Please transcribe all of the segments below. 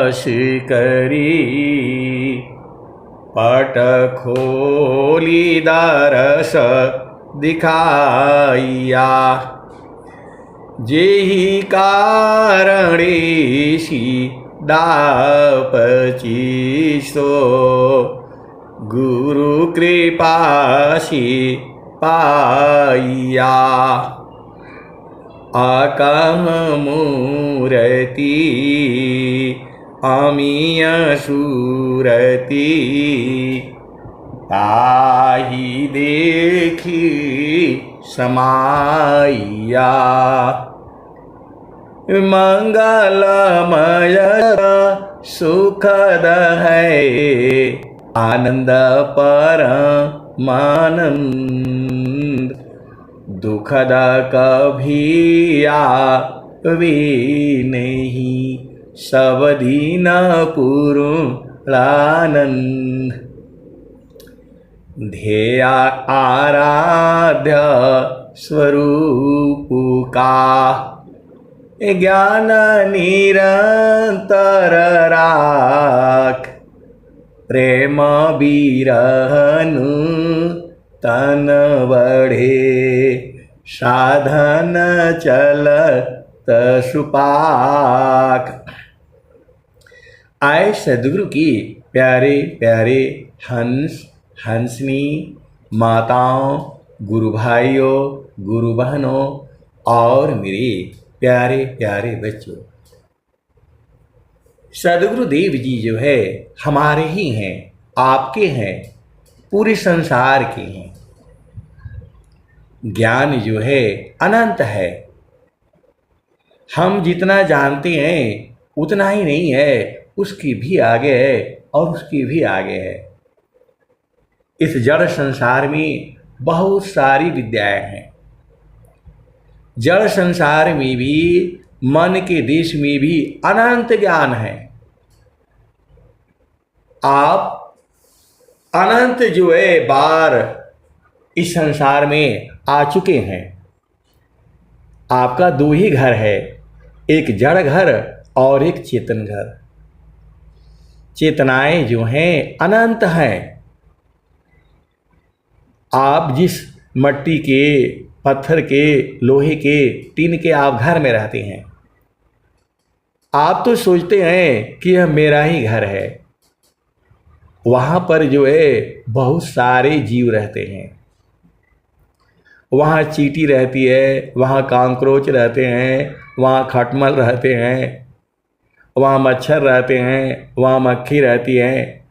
बस करी, पट खोली दरस दिखाइया। जेहि कारणेशी दापचिसो, गुरु कृपाशी पाइया। आकाह मूर्ति अमीय सूरति, ताहि देखी समाइया। मंगलमय सुखद है, आनंद परमानंद। दुखद कभी आवे नहीं, सब दीन पूर्णानंद। ध्येय आराध्य स्वरूप का, ज्ञान निरंतर राख। प्रेम बिरहनु तन बढ़े, साधन चलत सुपाक। आए सद्गुरु की प्यारे प्यारे हंस हंसनी माताओं, गुरु भाइयों, गुरु बहनों और मेरे प्यारे प्यारे बच्चों। सद्गुरु देव जी जो है हमारे ही हैं, आपके हैं, पूरे संसार के हैं। ज्ञान जो है अनंत है, हम जितना जानते हैं उतना ही नहीं है, उसकी भी आगे है और उसकी भी आगे है। इस जड़ संसार में बहुत सारी विद्याएं हैं। जड़ संसार में भी, मन के देश में भी अनंत ज्ञान है। आप अनंत जो है बार इस संसार में आ चुके हैं। आपका दो ही घर है, एक जड़ घर और एक चेतन घर। चेतनाएं जो हैं अनंत हैं। आप जिस मट्टी के, पत्थर के, लोहे के, टीन के आप घर में रहते हैं, आप तो सोचते हैं कि यह मेरा ही घर है। वहाँ पर जो है बहुत सारे जीव रहते हैं। वहाँ चींटी रहती है, वहाँ कांकरोच रहते हैं, वहाँ खटमल रहते हैं, वहाँ मच्छर रहते हैं, वहाँ मक्खी रहती है,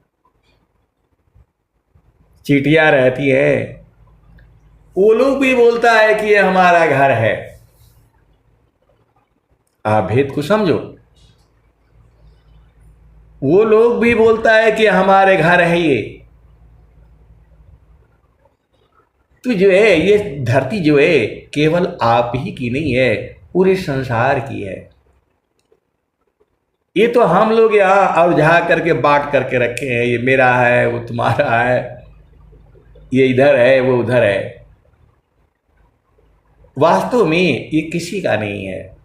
चींटियाँ रहती हैं। वो लोग भी बोलता है कि ये हमारा घर है। आप भेद को समझो। वो लोग भी बोलता है कि हमारे घर है ये। तो जो है ये धरती जो है केवल आप ही की नहीं है, पूरे संसार की है। ये तो हम लोग यहाँ अवझा करके बांट करके रखे हैं, ये मेरा है, वो तुम्हारा है, ये इधर है, वो उधर है। वास्तव में ये किसी का नहीं है।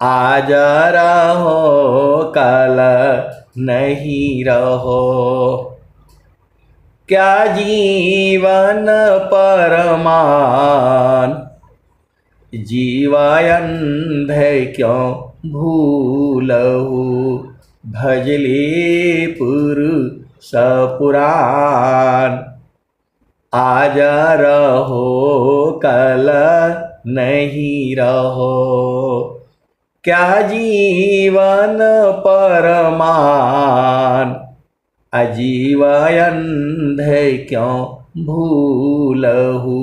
आज रहो कल नहीं रहो, क्या जीवन परमान। जीवायंध क्यों भूलहु, भजले पुरुष पुराण। आज रहो कल नहीं रहो, क्या जीवन परमान। अजीवायंध क्यों भूलहु,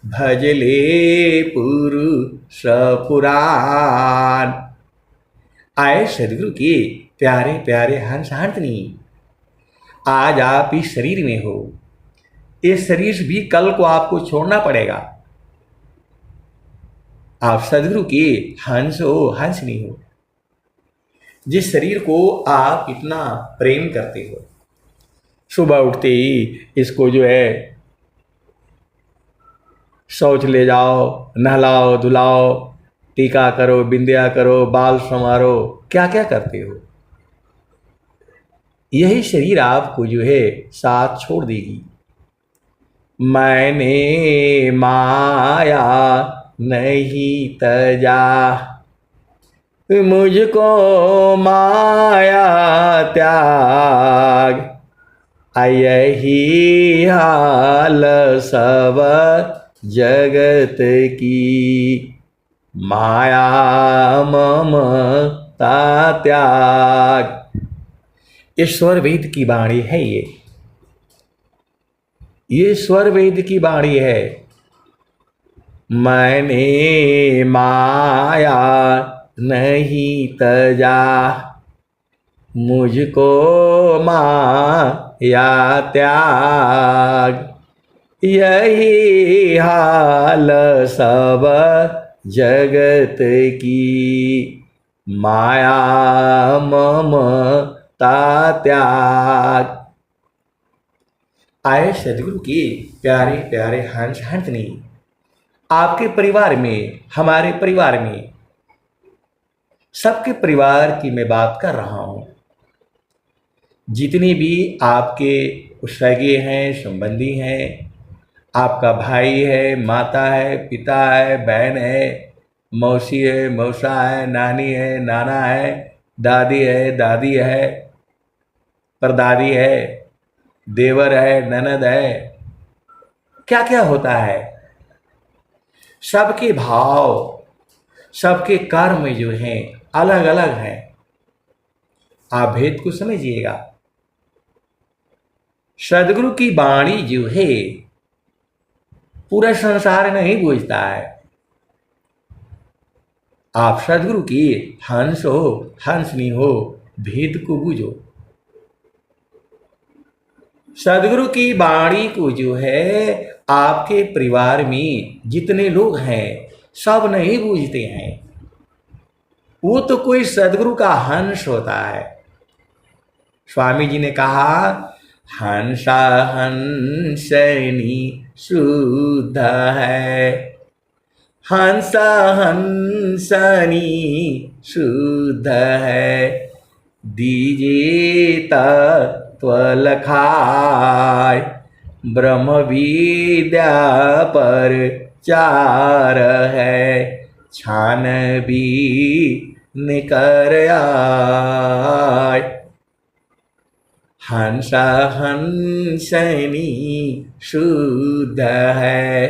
भजले पुरुष पुराण। आए सद्गुरु के प्यारे प्यारे हंस हंसनी, आज आप इस शरीर में हो। इस शरीर भी कल को आपको छोड़ना पड़ेगा। आप सद्गुरु के हंस हो, हंसनी हो। जिस शरीर को आप इतना प्रेम करते हो, सुबह उठते ही इसको जो है शौच ले जाओ, नहलाओ धुलाओ, टीका करो, बिंदिया करो, बाल संवारो, क्या क्या करते हो। यही शरीर आपको जो है साथ छोड़ देगी। मैंने माया नहीं तजा, मुझको माया त्याग, यही हाल सब जगत की, माया ममता त्याग। ईश्वर वेद की वाणी है ये स्वर वेद की वाणी है। मैंने माया नहीं तजा, मुझको माया त्याग, यही हाल सब जगत की, माया ममता त्याग। आए सदगुरु के प्यारे प्यारे हंस हंसनी, आपके परिवार में, हमारे परिवार में, सबके परिवार की मैं बात कर रहा हूँ। जितने भी आपके सगे हैं, संबंधी हैं, आपका भाई है, माता है, पिता है, बहन है, मौसी है, मौसा है, नानी है, नाना है, दादी है, दादी है, परदादी है, देवर है, ननद है, क्या क्या होता है। सबके भाव, सबके कर्म जो हैं अलग अलग हैं। आप भेद को समझिएगा। सदगुरु की वाणी जो है पूरा संसार नहीं बूझता है। आप सदगुरु की हंस हो, हंसनी हो, भेद को बूझो। सदगुरु की वाणी को जो है आपके परिवार में जितने लोग हैं सब नहीं बूझते हैं। वो तो कोई सदगुरु का हंस होता है। स्वामी जी ने कहा, हंसा हंसनी शुद्ध है, हंसा हंसनी शुद्ध है, दीजिए तत्व लखाय, ब्रह्म विद्या पर चार है, छान भी निकर आय। हंसा हंसनी शुद्ध है,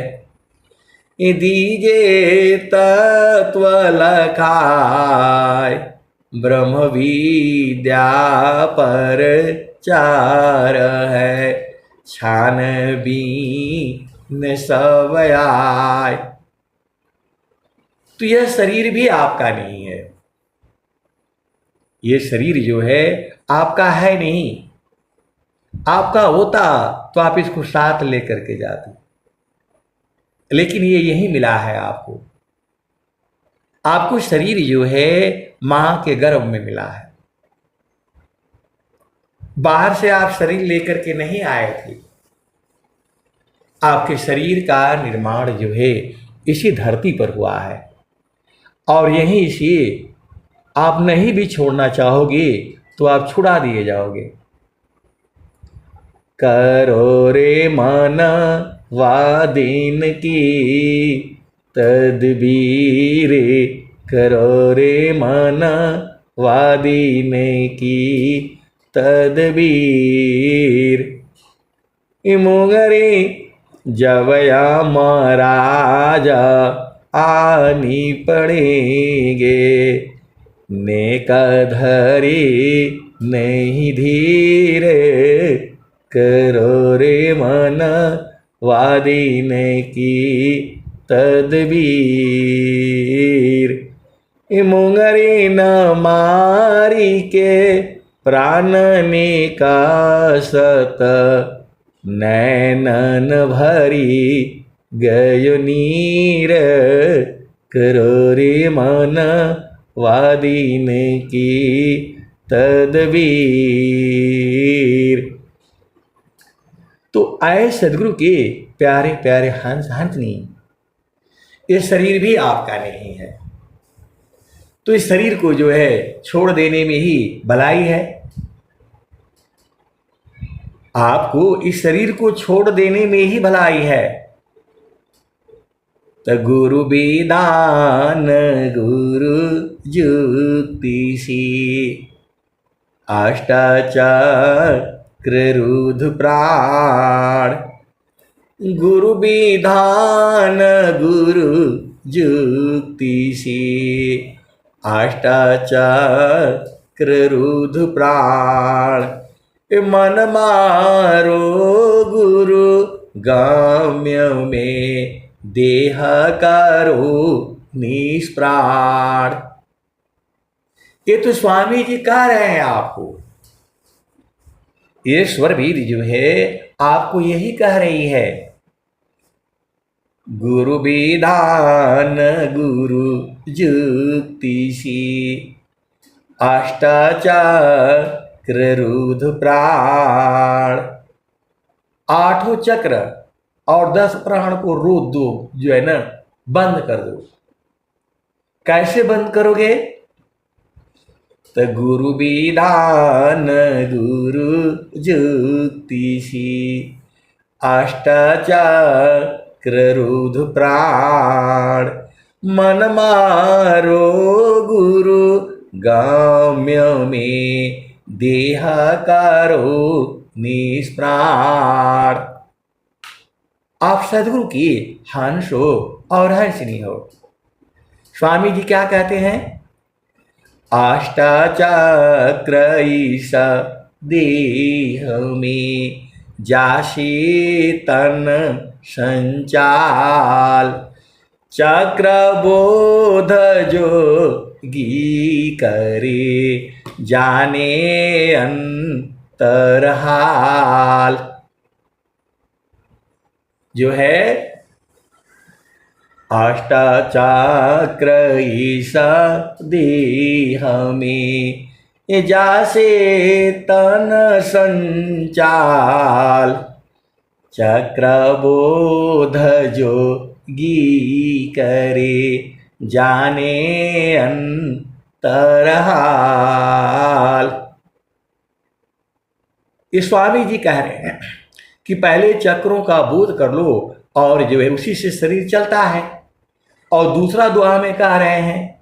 दीजे तत्व लखाय, ब्रह्म विद्या पर चार है, छान बीन सब आय। तो यह शरीर भी आपका नहीं है। ये शरीर जो है आपका है नहीं। आपका होता तो आप इसको साथ लेकर के जाते, लेकिन ये यही मिला है आपको। आपको शरीर जो है मां के गर्भ में मिला है। बाहर से आप शरीर लेकर के नहीं आए थे। आपके शरीर का निर्माण जो है इसी धरती पर हुआ है, और यहीं से आप नहीं भी छोड़ना चाहोगे तो आप छुड़ा दिए जाओगे। करो रे मन वादीन की तदबीर, करो रे मन वादीन की तदबीर। मोगरे जवया महाराजा आनी पड़ेंगे, नेक धरी नहीं धीर, करो रे मन वादीन की तदबीर। मुंगरी न मारी के प्राण निकासत, नैनन भरी गयो नीर, करो रे मन वादीन की तदबीर। तो आए सदगुरु के प्यारे प्यारे हंस हंसनी, ये शरीर भी आपका नहीं है। तो इस शरीर को जो है छोड़ देने में ही भलाई है। आपको इस शरीर को छोड़ देने में ही भलाई है। तो गुरु विदान गुरु जुक्ति सी अष्टाचक्र रुद्र प्राण। गुरु विधान गुरु जुक्ति सी अष्टाचक्र रुद्र प्राण। मन मारो गुरु गाम्य में देह करो निष्प्राण। ये तो स्वामी जी कह रहे हैं आपको। ये स्वरवीर जो है आपको यही कह रही है। गुरु विधान गुरु जुक्ति सी अष्टाचक्र रुद्र प्राण। 8 चक्र और 10 प्राण को रोक दो, जो है ना, बंद कर दो। कैसे बंद करोगे? तो गुरु विधान गुरु जुक्ति सी अष्टाचक्र रुद्र प्राण। मन मारो गुरु गाम्य में देह करो निष्प्राण। आप सदगुरु की हंस हो और हंसनी हो। स्वामी जी क्या कहते हैं? अष्टाचक्र ईश देह में जाशे तन संचाल। चक्र बोध जोगी करे जाने अंतरहाल। जो है अष्टाचक्र ईश देह में जासे तन संचाल। चक्रबोध जोगी करे जाने अंतरहाल। ये स्वामी जी कह रहे हैं कि पहले चक्रों का बोध कर लो और जो है उसी से शरीर चलता है। और दूसरा दुआ में कह रहे हैं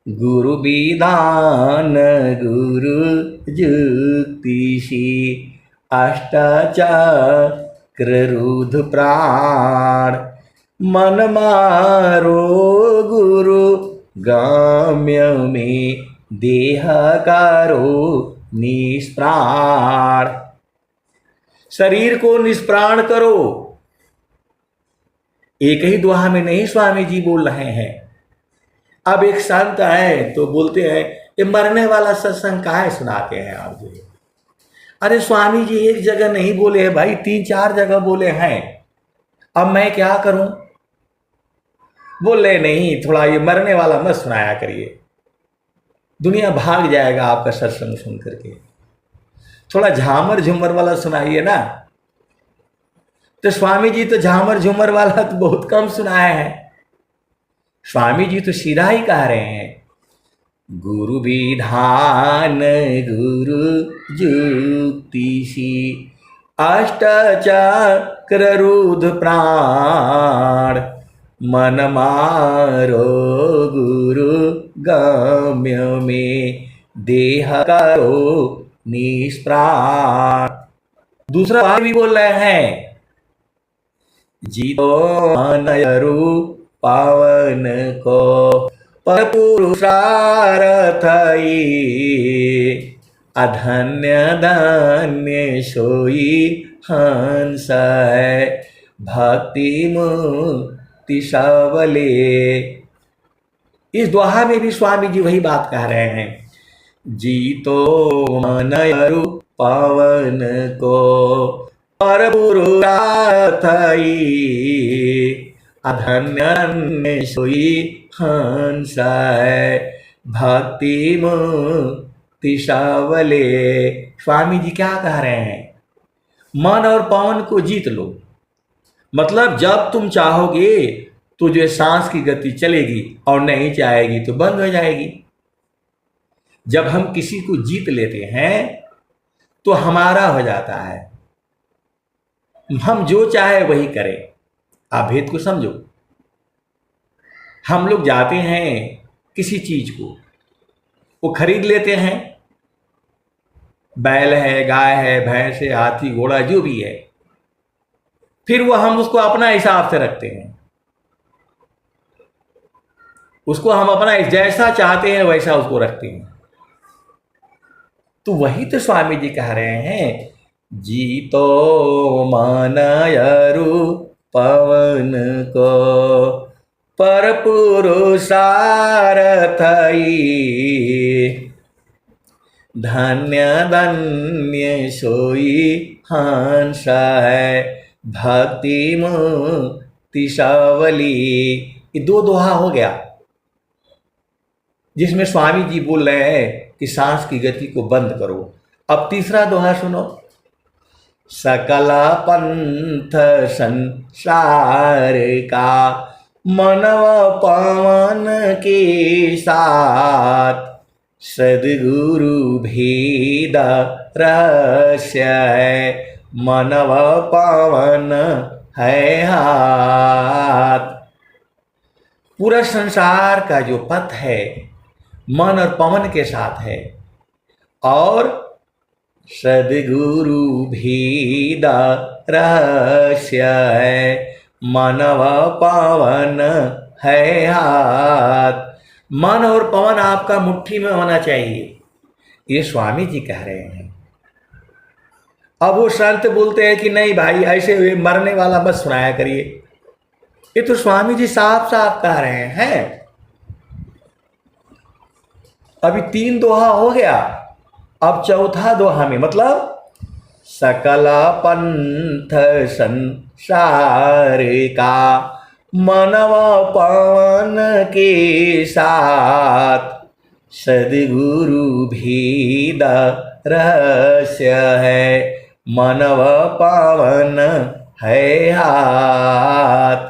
गुरु विधान गुरु जुक्ति सी अष्टाचक्र रुद्र प्राण। मन मारो गुरु गाम्य में देह करो निष्प्राण। शरीर को निष्प्राण करो। एक ही दुआ में नहीं स्वामी जी बोल रहे हैं। अब एक संत है तो बोलते हैं ये मरने वाला सत्संग काहे सुनाते हैं आप जो। अरे स्वामी जी एक जगह नहीं बोले हैं भाई, 3-4 जगह बोले हैं। अब मैं क्या करूं? बोले नहीं, थोड़ा ये मरने वाला मत सुनाया करिए, दुनिया भाग जाएगा आपका सत्संग सुन करके। थोड़ा झामर झूमर वाला सुनाइए ना। तो स्वामी जी तो झामर झूमर वाला तो बहुत कम सुनाए हैं। स्वामी जी तो सीधा ही कह रहे हैं गुरु विधान गुरु जुक्ति सी अष्टाचक्र रुद्र प्राण। मन मारो गुरु गाम्य में देह करो निष्प्राण। दूसरा भाई भी बोल रहे हैं जीतो अनयरु पावन को पर पुरुषार्थ अधन्य धन्य सोई हंस है भक्ति मुक्ति सबले। इस दोहा में भी स्वामी जी वही बात कह रहे हैं। जीतो मनयरु पवन को पर पुरुषार्थ अधन्य सोई हंस है भक्ति मुक्ति सबले। स्वामी जी क्या कह रहे हैं? मन और पवन को जीत लो। मतलब जब तुम चाहोगे तो जो सांस की गति चलेगी और नहीं चाहेगी तो बंद हो जाएगी। जब हम किसी को जीत लेते हैं तो हमारा हो जाता है, हम जो चाहे वही करें। आप भेद को समझो। हम लोग जाते हैं किसी चीज को, वो खरीद लेते हैं, बैल है, गाय है, भैंस है, हाथी घोड़ा जो भी है, फिर वो हम उसको अपना हिसाब से रखते हैं, उसको हम अपना जैसा चाहते हैं वैसा उसको रखते हैं। तो वही तो स्वामी जी कह रहे हैं, जीतो मानयरु पवन को पर पुरुषारथई, धन्य धन्य सोई हंस है भक्ति मुक्ति सावली। ये दो दोहा हो गया जिसमें स्वामी जी बोल रहे हैं कि सांस की गति को बंद करो। अब तीसरा दोहा सुनो। सकल पंथ संसार का मनव पवन के साथ, सद्गुरु भेद रहस्य है मनव पवन है हाथ। पूरा संसार का जो पथ है मन और पवन के साथ है, और सद्गुरु भेद रहस्य है मानव पवन है हाथ। मन और पवन आपका मुट्ठी में होना चाहिए, ये स्वामी जी कह रहे हैं। अब वो संत बोलते हैं कि नहीं भाई ऐसे मरने वाला बस सुनाया करिए, ये तो स्वामी जी साफ साफ कह रहे हैं। अभी 3 दोहा हो गया, अब चौथा दोहा में मतलब सकल पंथ संसार का मनव पवन के साथ, सद्गुरु भेद रहस्य है मनव पवन है हाथ।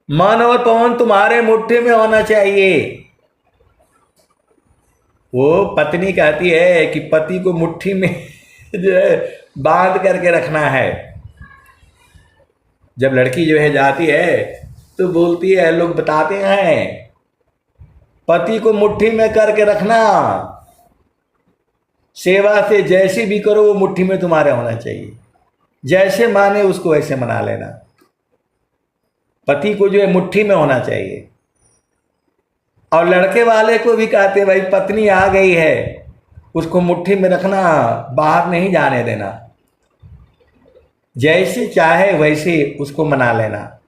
मन और पवन तुम्हारे मुट्ठी में होना चाहिए। वो पत्नी कहती है कि पति को मुट्ठी में जो है बांध करके रखना है। जब लड़की जो है जाती है तो बोलती है, लोग बताते हैं पति को मुट्ठी में करके रखना, सेवा से जैसी भी करो वो मुट्ठी में तुम्हारे होना चाहिए, जैसे माने उसको ऐसे मना लेना। पति को जो है मुट्ठी में होना चाहिए। और लड़के वाले को भी कहते भाई पत्नी आ गई है उसको मुट्ठी में रखना, बाहर नहीं जाने देना, जैसे चाहे वैसे उसको मना लेना।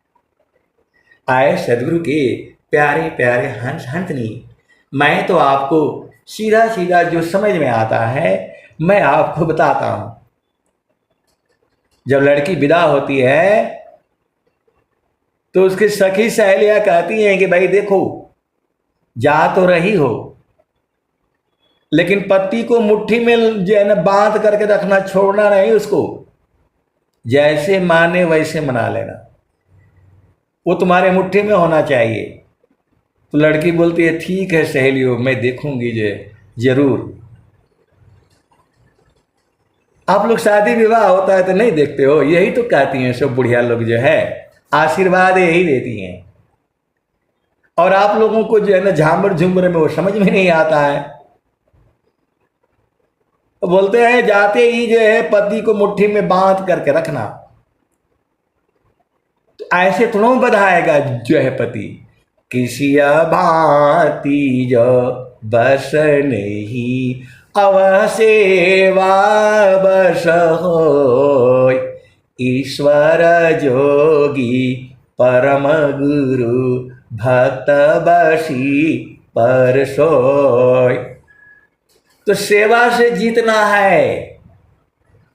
आए सदगुरु के प्यारे प्यारे हंस हंसनी, मैं तो आपको सीधा सीधा जो समझ में आता है मैं आपको बताता हूं। जब लड़की विदा होती है तो उसकी सखी सहेलियां कहती हैं कि भाई देखो जा तो रही हो, लेकिन पति को मुट्ठी में जो है ना बांध करके रखना, छोड़ना नहीं उसको, जैसे माने वैसे मना लेना, वो तुम्हारे मुट्ठी में होना चाहिए। तो लड़की बोलती है ठीक है सहेलियों, मैं देखूंगी जरूर। आप लोग शादी विवाह होता है तो नहीं देखते हो, यही तो कहती हैं सब बुढ़िया लोग, जो है आशीर्वाद यही देती हैं। और आप लोगों को जो है ना झामर झुमर में वो समझ में नहीं आता है, तो बोलते हैं जाते ही जो है पति को मुट्ठी में बांध करके रखना। तो ऐसे थोड़ा बधाएगा जो है पति, किसी भांति जो बस नहीं अवसेवा बस हो, ईश्वर जोगी परम गुरु भक्त बसी पर सोय। तो सेवा से जीतना है,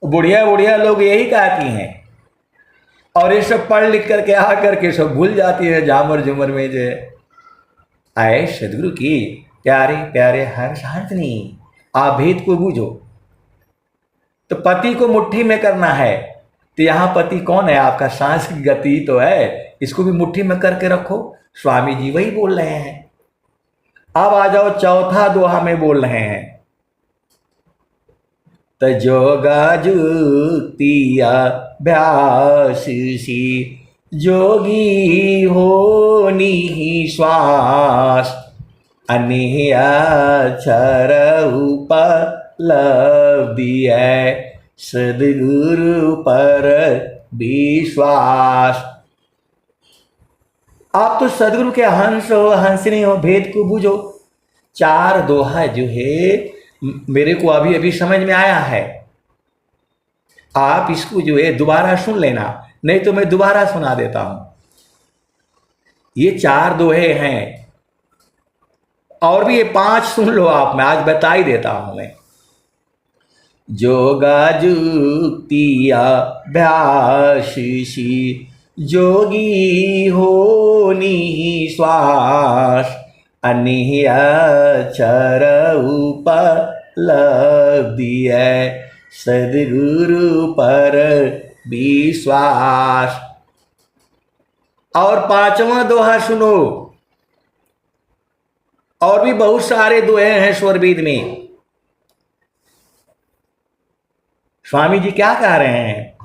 बुढ़िया बुढ़िया लोग यही कहती हैं। और ये सब पढ़ लिख करके आ करके सब भूल जाती है झामर झुमर में जो आए सदगुरु की प्यारे प्यारे हंस हंसनी, आप भेद को बूझो। तो पति को मुट्ठी में करना है, तो यहाँ पति कौन है? आपका सांस की गति तो है, इसको भी मुट्ठी में करके रखो। स्वामी जी वही बोल रहे हैं। अब आ जाओ चौथा दोहा में बोल रहे हैं। तजोगा जुक्तिया भ्यासी जोगी हो श्वास अनिहर उपलब्धि है सदगुरु पर विश्वास। आप तो सदगुरु के हंस हो हंसनी हो, भेद को बूझो। चार दोहा जो है मेरे को अभी अभी समझ में आया है, आप इसको जो है दोबारा सुन लेना, नहीं तो मैं दोबारा सुना देता हूं। ये चार दोहे हैं और भी ये 5 सुन लो आप, मैं आज बता ही देता हूं मैं। जोगा जुक्तिया भ्यासी जोगी हो श्वास अनिहर उपलब्धि है सदगुरु पर विश्वास। और 5वां दोहा सुनो, और भी बहुत सारे दोहे हैं स्वरवेद में। स्वामी जी क्या कह रहे हैं?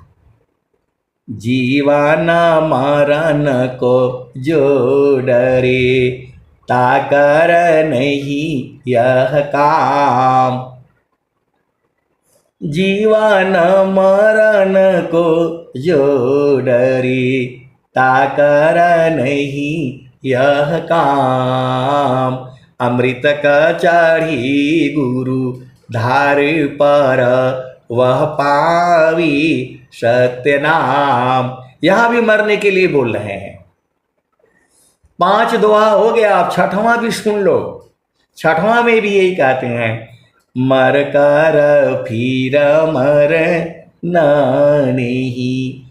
जीवन मरण को जो डरे ताकर नहीं यह काम। जीवन मरण को जो डरे ताकर नहीं यह काम। अमृत का चढ़ी गुरु धार पर वह पावी सत्य नाम। यहां भी मरने के लिए बोल रहे हैं। 5 दोहा हो गया, आप 6वां भी सुन लो। 6वां में भी यही कहते हैं, मर कर फिर मर नहीं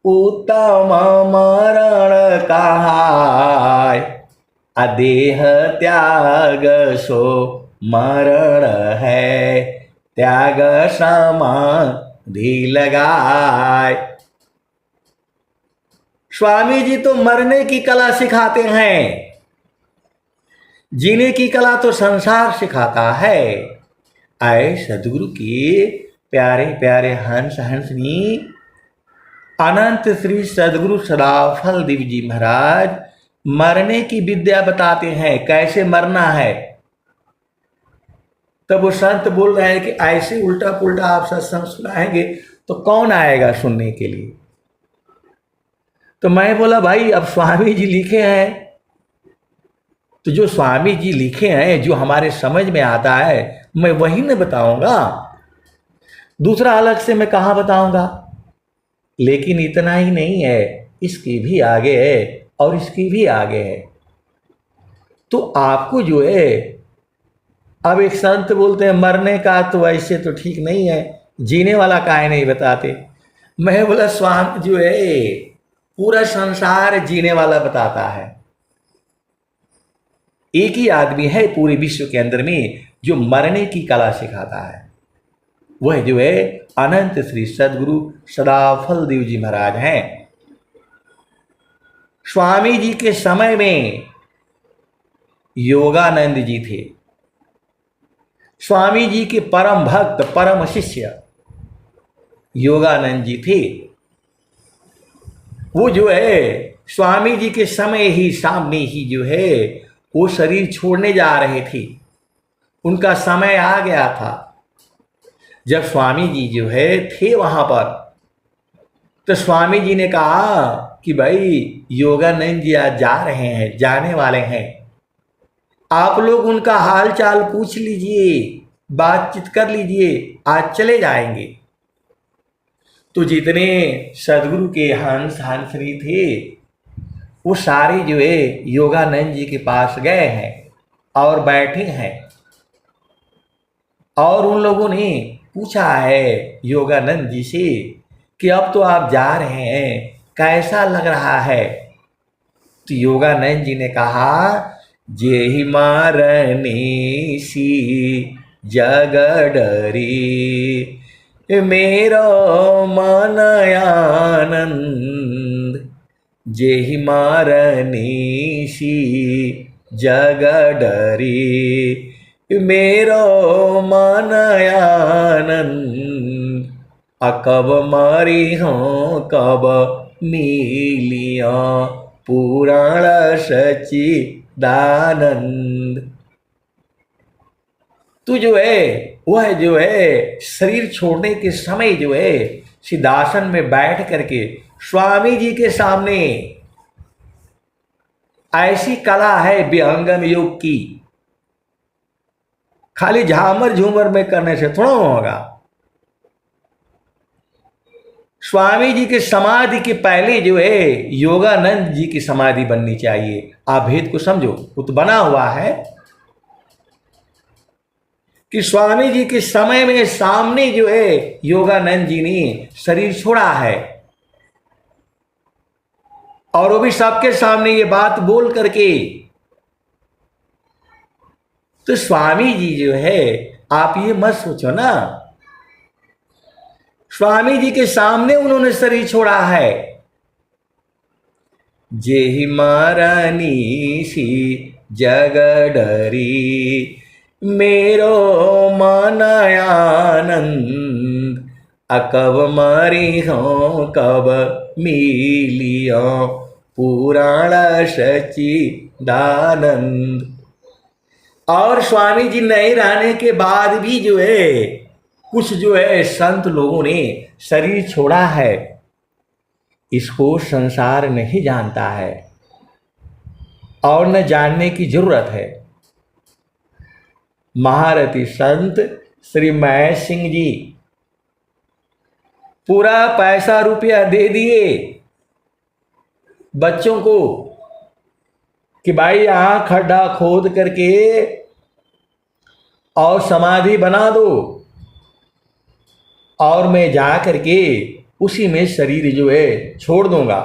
उत्तम मरण कहाय। अदेह त्याग सो मरण है त्याग समाधि लगाए। स्वामी जी तो मरने की कला सिखाते हैं, जीने की कला तो संसार सिखाता है। आए सदगुरु के प्यारे प्यारे हंस हंसनी अनंत श्री सदगुरु सदाफल देव जी महाराज मरने की विद्या बताते हैं, कैसे मरना है। तब वो संत बोल रहे हैं कि ऐसे उल्टा पुल्टा आप सत्संग सुनाएंगे तो कौन आएगा सुनने के लिए। तो मैं बोला भाई अब स्वामी जी लिखे हैं तो जो स्वामी जी लिखे हैं, जो हमारे समझ में आता है, मैं वही न बताऊंगा, दूसरा अलग से मैं कहाँ बताऊंगा। लेकिन इतना ही नहीं है, इसकी भी आगे है और इसकी भी आगे है। तो आपको जो है, अब एक संत बोलते हैं मरने का तो ऐसे तो ठीक नहीं है, जीने वाला काहे नहीं बताते। मैं बोला स्वामी जो है पूरा संसार जीने वाला बताता है। एक ही आदमी है पूरे विश्व के अंदर में जो मरने की कला सिखाता है, वह जो है अनंत श्री सदगुरु सदाफल देव जी महाराज हैं। स्वामी जी के समय में योगानंद जी थे, स्वामी जी के परम भक्त परम शिष्य योगानंद जी थे। वो जो है स्वामी जी के समय ही सामने ही जो है वो शरीर छोड़ने जा रहे थे, उनका समय आ गया था। जब स्वामी जी जो है थे वहां पर, तो स्वामी जी ने कहा कि भाई योगानंद जी आज जा रहे हैं, जाने वाले हैं, आप लोग उनका हाल चाल पूछ लीजिए, बातचीत कर लीजिए, आज चले जाएंगे। तो जितने सदगुरु के हंस हंसनी थे वो सारे जो है योगानंद जी के पास गए हैं और बैठे हैं, और उन लोगों ने पूछा है योगानंद जी से कि अब तो आप जा रहे हैं, कैसा लग रहा है। तो योगानंद जी ने कहा, जेहि मारने सी जग डरी मेरो मन आनंद। जेहि मारने सी जग डरी मेरो मन आनंद कब मारी हो कब मिलिया पुराण सच्चिदानंद। तू जो है वह जो है शरीर छोड़ने के समय जो है सिद्धासन में बैठ करके स्वामी जी के सामने, ऐसी कला है विहंगम योग की, खाली झामर झूमर में करने से थोड़ा होगा। स्वामी जी के समाधि के पहले जो है योगानंद जी की समाधि बननी चाहिए। आप भेद को समझो, वो तो बना हुआ है कि स्वामी जी के समय में सामने जो है योगानंद जी ने शरीर छोड़ा है, और वो भी सबके सामने ये बात बोल करके। तो स्वामी जी जो है, आप ये मत सोचो ना, स्वामी जी के सामने उन्होंने शरीर छोड़ा है। जेहि मारानी सी जग डरी मेरो मन आनंद कब मारी हो कब मिलियो पुराण सच्चिदानंद। और स्वामी जी नहीं रहने के बाद भी जो है कुछ जो है संत लोगों ने शरीर छोड़ा है, इसको संसार नहीं जानता है और न जानने की जरूरत है। महारथी संत श्री महेश सिंह जी पूरा पैसा रुपया दे दिए बच्चों को कि भाई यहां खड्डा खोद करके और समाधि बना दो, और मैं जा करके उसी में शरीर जो है छोड़ दूंगा।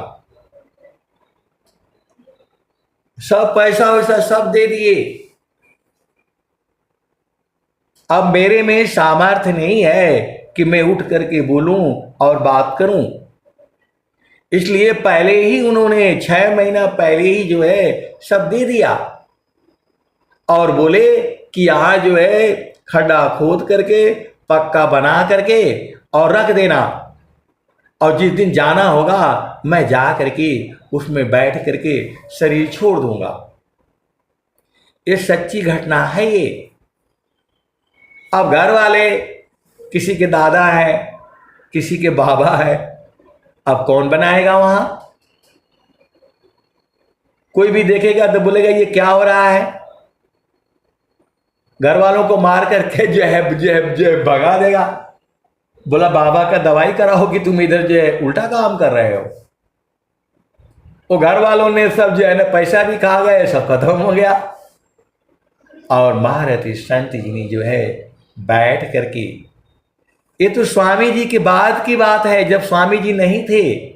सब पैसा वैसा सब दे दिए। अब मेरे में सामर्थ्य नहीं है कि मैं उठ करके बोलूं और बात करूं, इसलिए पहले ही उन्होंने 6 महीना पहले ही जो है सब दे दिया और बोले कि यहाँ जो है खड्डा खोद करके पक्का बना करके और रख देना, और जिस दिन जाना होगा मैं जा करके उसमें बैठ करके शरीर छोड़ दूंगा। ये सच्ची घटना है ये। अब घर वाले, किसी के दादा है, किसी के बाबा है, अब कौन बनाएगा वहां? कोई भी देखेगा तो बोलेगा ये क्या हो रहा है। घर वालों को मार करके जो है भगा देगा, बोला बाबा का दवाई कराओ कि तुम इधर जो है उल्टा काम कर रहे हो। वो घर वालों ने सब जो है ना पैसा भी खा गए, सब खत्म हो गया। और महारथी संत जी ने जो है बैठ करके, ये तो स्वामी जी के बाद की बात है, जब स्वामी जी नहीं थे,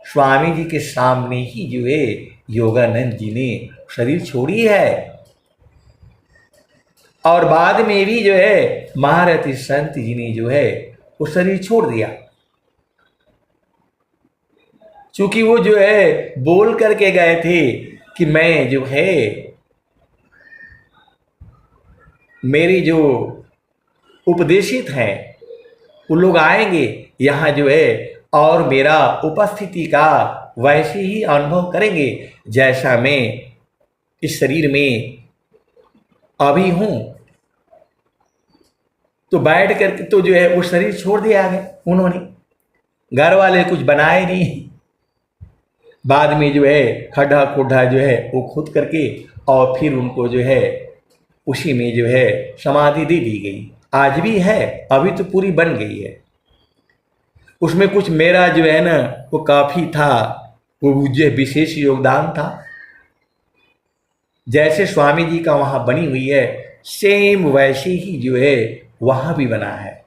स्वामी जी के सामने ही जो है योगानंद जी ने शरीर छोड़ी है। और बाद में भी जो है महारथी संत जी ने जो है वो शरीर छोड़ दिया, चूंकि वो जो है बोल करके गए थे कि मैं जो है मेरी जो उपदेशित हैं वो लोग आएंगे यहाँ जो है और मेरा उपस्थिति का वैसे ही अनुभव करेंगे जैसा मैं इस शरीर में अभी हूं। तो बैठ करके तो जो है वो शरीर छोड़ दिया गया उन्होंने, घर वाले कुछ बनाए नहीं। बाद में जो है खड्डा खुड्डा जो है वो खुद करके और फिर उनको जो है उसी में जो है समाधि दे दी गई। आज भी है, अभी तो पूरी बन गई है। उसमें कुछ मेरा जो है ना वो काफ़ी था, वो मुझे विशेष योगदान था। जैसे स्वामी जी का वहाँ बनी हुई है सेम वैसे ही जो है वहाँ भी बना है,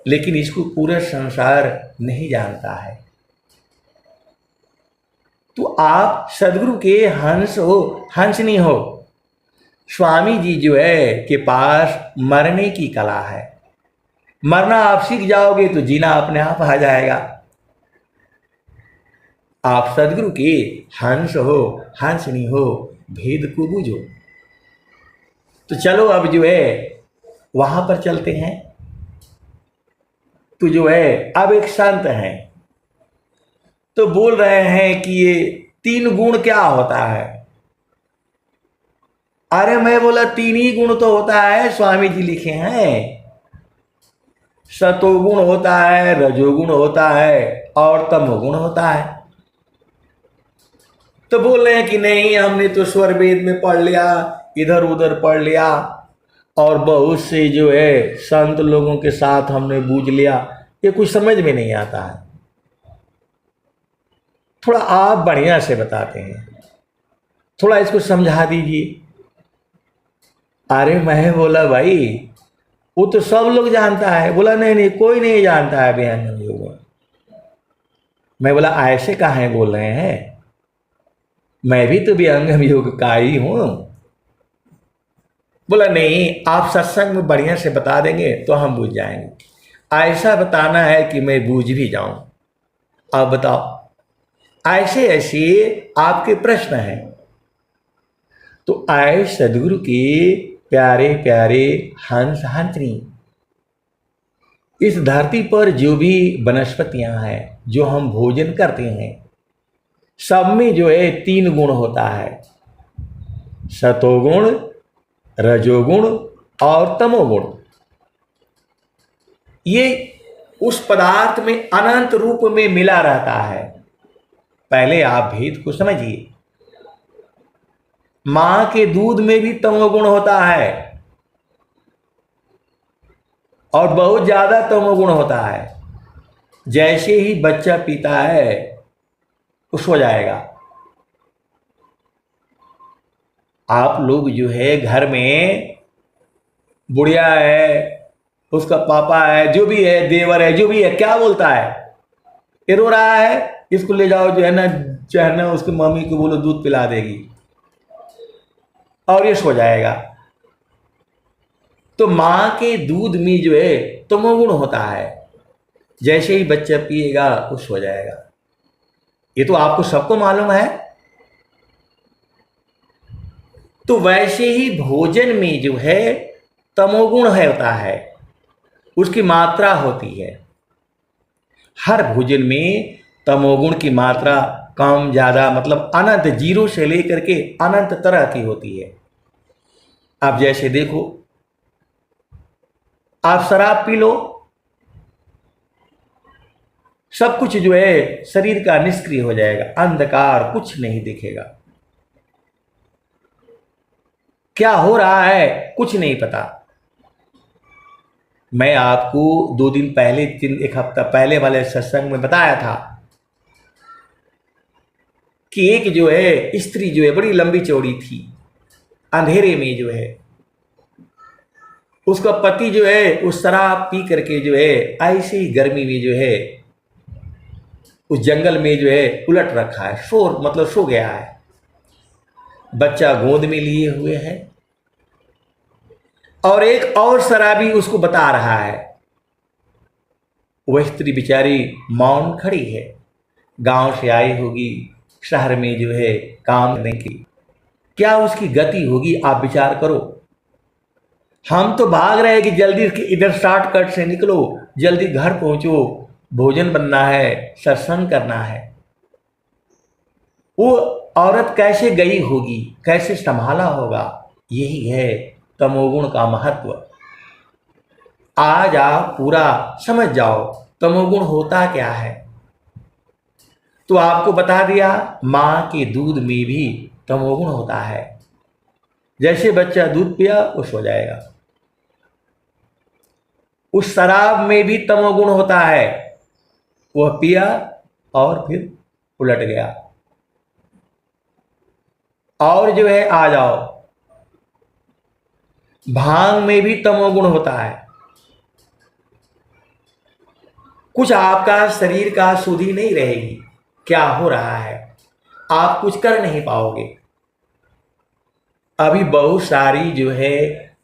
लेकिन इसको पूरा संसार नहीं जानता है। तो आप सदगुरु के हंस हो, हंस नहीं हो। स्वामी जी जो है के पास मरने की कला है, मरना आप सीख जाओगे तो जीना अपने आप आ जाएगा। आप सदगुरु के हंस हो, हंस नहीं हो, भेद को बूझो। तो चलो अब जो है वहां पर चलते हैं। तो जो है अब एक संत हैं, तो बोल रहे हैं कि ये 3 गुण क्या होता है। अरे मैं बोला 3 ही गुण तो होता है, स्वामी जी लिखे हैं। सतोगुण होता है, रजोगुण होता है और तमोगुण होता है। तो बोल रहे हैं कि नहीं, हमने तो स्वर वेद में पढ़ लिया, इधर उधर पढ़ लिया और बहुत से जो है संत लोगों के साथ हमने बूझ लिया, ये कुछ समझ में नहीं आता है। थोड़ा आप बढ़िया से बताते हैं, थोड़ा इसको समझा दीजिए। अरे मैं बोला भाई वो तो सब लोग जानता है। बोला नहीं नहीं, कोई नहीं जानता है अभ्यंग योग। मैं बोला ऐसे काहे बोल रहे हैं, मैं भी तो अभ्यंग योग का ही हूं। बोला नहीं, आप सत्संग में बढ़िया से बता देंगे तो हम बूझ जाएंगे, ऐसा बताना है कि मैं बूझ भी जाऊं। अब बताओ, ऐसे ऐसे आपके प्रश्न हैं। तो आए सदगुरु के प्यारे प्यारे हंस हंसनी, इस धरती पर जो भी वनस्पतियां हैं, जो हम भोजन करते हैं, सब में जो है 3 गुण होता है, सतोगुण, रजोगुण और तमोगुण। ये उस पदार्थ में अनंत रूप में मिला रहता है। पहले आप भेद को समझिए। मां के दूध में भी तमोगुण होता है और बहुत ज्यादा तमोगुण होता है। जैसे ही बच्चा पीता है खुश हो जाएगा। आप लोग जो है घर में बुढ़िया है, उसका पापा है, जो भी है, देवर है, जो भी है, क्या बोलता है, ये रो रहा है, इसको ले जाओ जो है ना, चाहे ना उसकी मम्मी को बोलो दूध पिला देगी और ये सो जाएगा। तो मां के दूध में जो है तमोगुण होता है। जैसे ही बच्चा पिएगा खुश हो जाएगा। ये तो आपको सबको मालूम है। तो वैसे ही भोजन में जो है तमोगुण है होता है, उसकी मात्रा होती है। हर भोजन में तमोगुण की मात्रा कम ज्यादा मतलब अनंत, 0 से लेकर के अनंत तरह की होती है। आप जैसे देखो, आप शराब पी लो, सब कुछ जो है शरीर का निष्क्रिय हो जाएगा, अंधकार, कुछ नहीं दिखेगा। क्या हो रहा है कुछ नहीं पता। मैं आपको 2 दिन पहले, 1 हफ्ता पहले वाले सत्संग में बताया था कि एक जो है स्त्री जो है बड़ी लंबी चौड़ी थी, अंधेरे में जो है उसका पति जो है उस शराब पी करके जो है ऐसी गर्मी में जो है उस जंगल में जो है उलट रखा है, शोर मतलब सो गया है। बच्चा गोद में लिए हुए है और एक और शराबी उसको बता रहा है। वह स्त्री बेचारी मौन खड़ी है, गांव से आई होगी, शहर में जो है काम करने की, क्या उसकी गति होगी आप विचार करो। हम तो भाग रहे हैं कि जल्दी इधर शॉर्टकट से निकलो, जल्दी घर पहुंचो, भोजन बनना है, सत्संग करना है। वो औरत कैसे गई होगी, कैसे संभाला होगा। यही है तमोगुण का महत्व। आज आप पूरा समझ जाओ तमोगुण होता क्या है। तो आपको बता दिया, मां के दूध में भी तमोगुण होता है। जैसे बच्चा दूध पिया वो सो जाएगा। उस शराब में भी तमोगुण होता है, वह पिया और फिर उलट गया। और जो है आ जाओ, भांग में भी तमोगुण होता है। कुछ आपका शरीर का शुद्धि नहीं रहेगी, क्या हो रहा है, आप कुछ कर नहीं पाओगे। अभी बहुत सारी जो है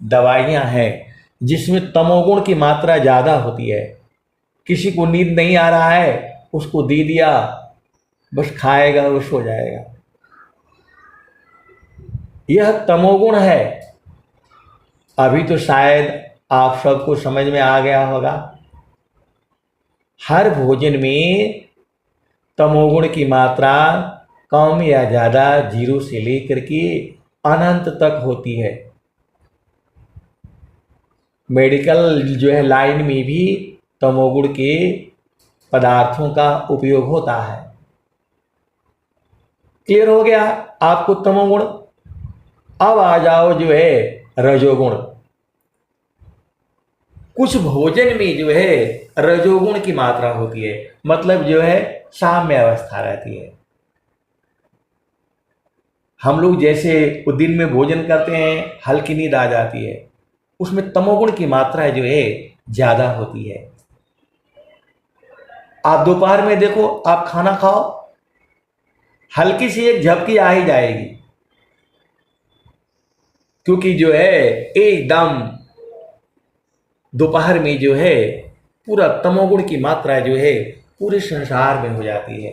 दवाइयां हैं जिसमें तमोगुण की मात्रा ज्यादा होती है। किसी को नींद नहीं आ रहा है, उसको दे दिया, बस खाएगा वो सो जाएगा। यह तमोगुण है। अभी तो शायद आप सबको समझ में आ गया होगा। हर भोजन में तमोगुण की मात्रा कम या ज़्यादा 0 से लेकर के अनंत तक होती है। मेडिकल जो है लाइन में भी तमोगुण के पदार्थों का उपयोग होता है। क्लियर हो गया आपको तमोगुण। अब आ जाओ जो है रजोगुण। कुछ भोजन में जो है रजोगुण की मात्रा होती है, मतलब जो है साम्य अवस्था रहती है। हम लोग जैसे दिन में भोजन करते हैं, हल्की नींद आ जाती है, उसमें तमोगुण की मात्रा जो है ज्यादा होती है। आप दोपहर में देखो, आप खाना खाओ, हल्की सी एक झपकी आ ही जाएगी, क्योंकि जो है एकदम दोपहर में जो है पूरा तमोगुण की मात्रा जो है पूरे संसार में हो जाती है।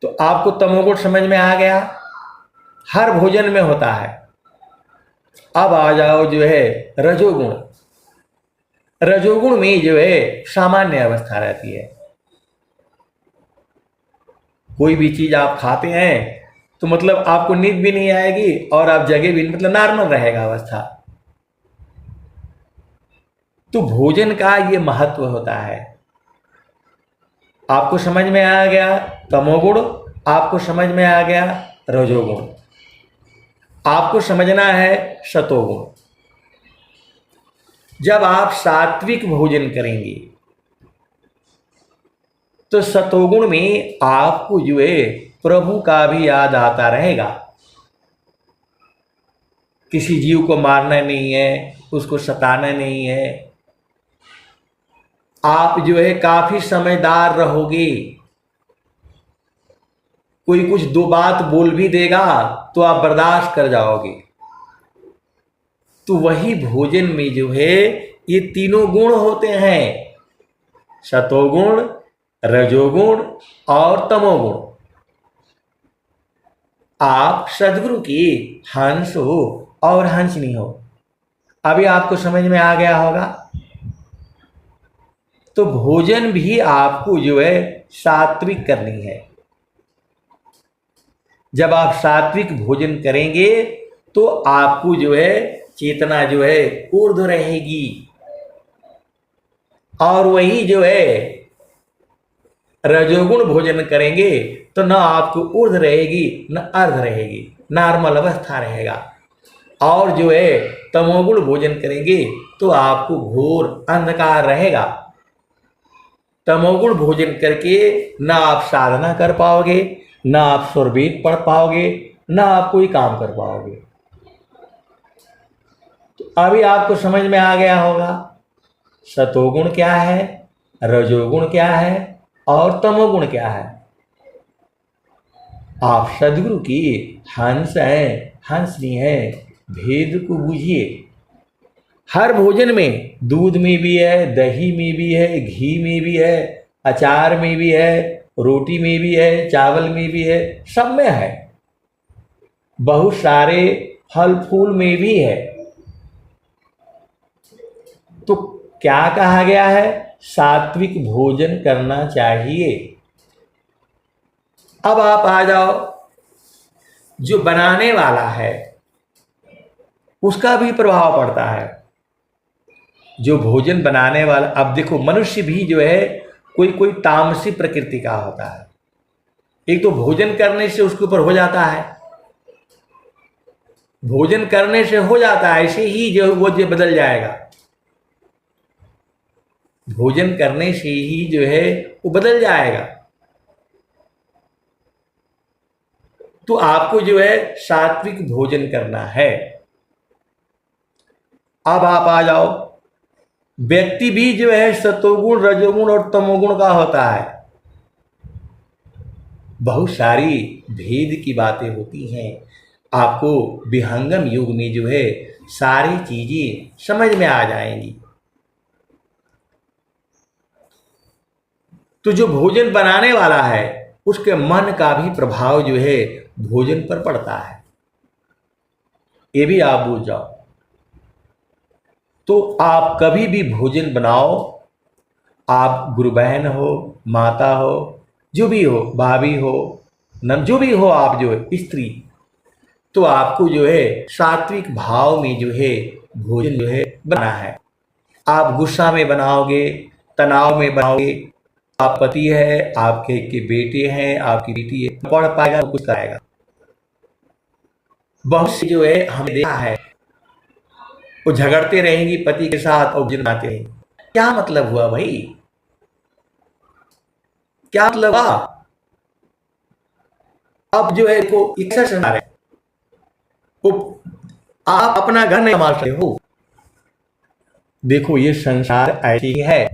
तो आपको तमोगुण समझ में आ गया, हर भोजन में होता है। अब आ जाओ जो है रजोगुण। रजोगुण में जो है सामान्य अवस्था रहती है। कोई भी चीज आप खाते हैं तो मतलब आपको नींद भी नहीं आएगी और आप जगे भी, मतलब नॉर्मल रहेगा अवस्था। तो भोजन का ये महत्व होता है। आपको समझ में आ गया तमोगुण, आपको समझ में आ गया रजोगुण, आपको समझना है सतोगुण। जब आप सात्विक भोजन करेंगे तो सतोगुण में आपको जो है प्रभु का भी याद आता रहेगा। किसी जीव को मारना नहीं है, उसको सताना नहीं है, आप जो है काफी समझदार रहोगे। कोई कुछ दो बात बोल भी देगा तो आप बर्दाश्त कर जाओगे। तो वही भोजन में जो है ये तीनों गुण होते हैं, सतोगुण, रजोगुण और तमोगुण। आप सद्गुरु की हंस हो और हंसनी हो। अभी आपको समझ में आ गया होगा। तो भोजन भी आपको जो है सात्विक करनी है। जब आप सात्विक भोजन करेंगे तो आपको जो है चेतना जो है ऊर्ध्व रहेगी, और वही जो है रजोगुण भोजन करेंगे तो न आपको ऊर्ध्व रहेगी न अर्ध रहेगी, नॉर्मल अवस्था रहेगा। और जो है तमोगुण भोजन करेंगे तो आपको घोर अंधकार रहेगा। तमोगुण भोजन करके ना आप साधना कर पाओगे, ना आप स्वरवेद पढ़ पाओगे, ना आप कोई काम कर पाओगे। तो अभी आपको समझ में आ गया होगा सतोगुण क्या है, रजोगुण क्या है और तमोगुण क्या है। आप सदगुरु की हंस हैं, हंसनी है, भेद को बूझिए। हर भोजन में दूध में भी है, दही में भी है, घी में भी है, अचार में भी है, रोटी में भी है, चावल में भी है, सब में है। बहुत सारे फल फूल में भी है। तो क्या कहा गया है, सात्विक भोजन करना चाहिए। अब आप आ जाओ, जो बनाने वाला है उसका भी प्रभाव पड़ता है। जो भोजन बनाने वाला, अब देखो मनुष्य भी जो है कोई कोई तामसी प्रकृति का होता है। एक तो भोजन करने से उसके ऊपर हो जाता है, भोजन करने से हो जाता है, ऐसे ही जो वो जो बदल जाएगा। भोजन करने से ही जो है वो बदल जाएगा। तो आपको जो है सात्विक भोजन करना है। अब आप आ जाओ, व्यक्ति भी जो है सतोगुण, रजोगुण और तमोगुण का होता है। बहुत सारी भेद की बातें होती हैं। आपको विहंगम युग में जो है सारी चीजें समझ में आ जाएंगी। तो जो भोजन बनाने वाला है उसके मन का भी प्रभाव जो है भोजन पर पड़ता है, ये भी आप भूल जाओ। तो आप कभी भी भोजन बनाओ, आप गुरु बहन हो, माता हो, जो भी हो, भाभी हो, जो भी हो, आप जो है स्त्री, तो आपको जो है सात्विक भाव में जो है भोजन जो है बनाना है। आप गुस्सा में बनाओगे, तनाव में बनाओगे, आप पति है, आपके के बेटे हैं, आपकी बेटी है, पढ़ पाएगा तो कुछ कराएगा। बहुत से जो है हमने देखा है, वो झगड़ते रहेंगी पति के साथ और भोजन बनाते रहेंगे। क्या मतलब हुआ भाई? क्या मतलब हुआ? अब जो है को एक संसार है, वो आप अपना घर नहीं संभाल सकते हो। देखो ये संसार ऐसी ही है,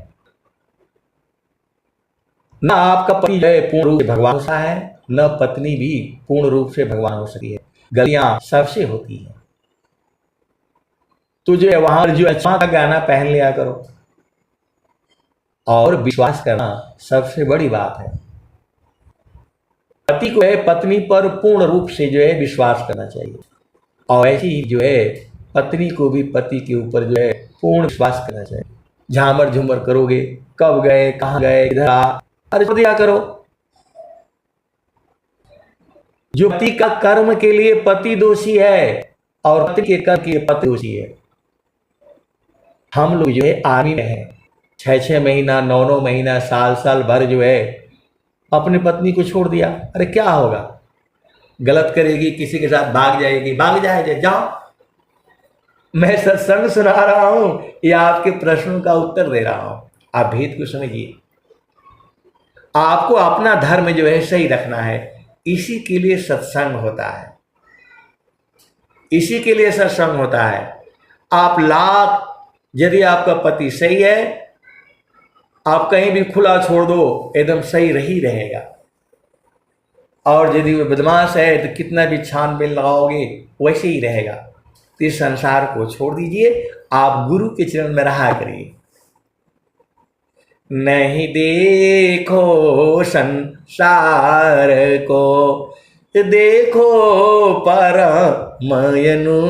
न आपका पति जो है पूर्ण रूप से भगवान सा है, न पत्नी भी पूर्ण रूप से भगवान हो सकती है। गलतियां सबसे होती हैं। तो जो है वहां जो अच्छा का गाना पहन लिया करो, और विश्वास करना सबसे बड़ी बात है। पति को है पत्नी पर पूर्ण रूप से जो है विश्वास करना चाहिए, और ऐसी ही जो है पत्नी को भी पति के ऊपर जो है पूर्ण विश्वास करना चाहिए। झामर झूमर करोगे, कब गए, कहाँ गए, इधर आ, अरे दिया करो। जो पति का कर्म के लिए पति दोषी है और पति के कर्म के लिए पति दोषी है। हम लोग जो है आर्मी में है, 6-6 महीना, 9-9 महीना, साल साल भर जो है अपनी पत्नी को छोड़ दिया, अरे क्या होगा? गलत करेगी, किसी के साथ भाग जाएगी, भाग जाए जाओ। मैं सत्संग सुना रहा हूं या आपके प्रश्नों का उत्तर दे रहा हूं, आप भेद को समझिए। आपको अपना धर्म जो है सही रखना है, इसी के लिए सत्संग होता है, इसी के लिए सत्संग होता है। आप लाख, यदि आपका पति सही है, आप कहीं भी खुला छोड़ दो, एकदम सही रही रहेगा। और यदि वो बदमाश है तो कितना भी छानबीन लगाओगे वैसे ही रहेगा। तो इस संसार को छोड़ दीजिए, आप गुरु के चरण में रहा करिए। नहीं देखो संसार को, देखो परमयनु,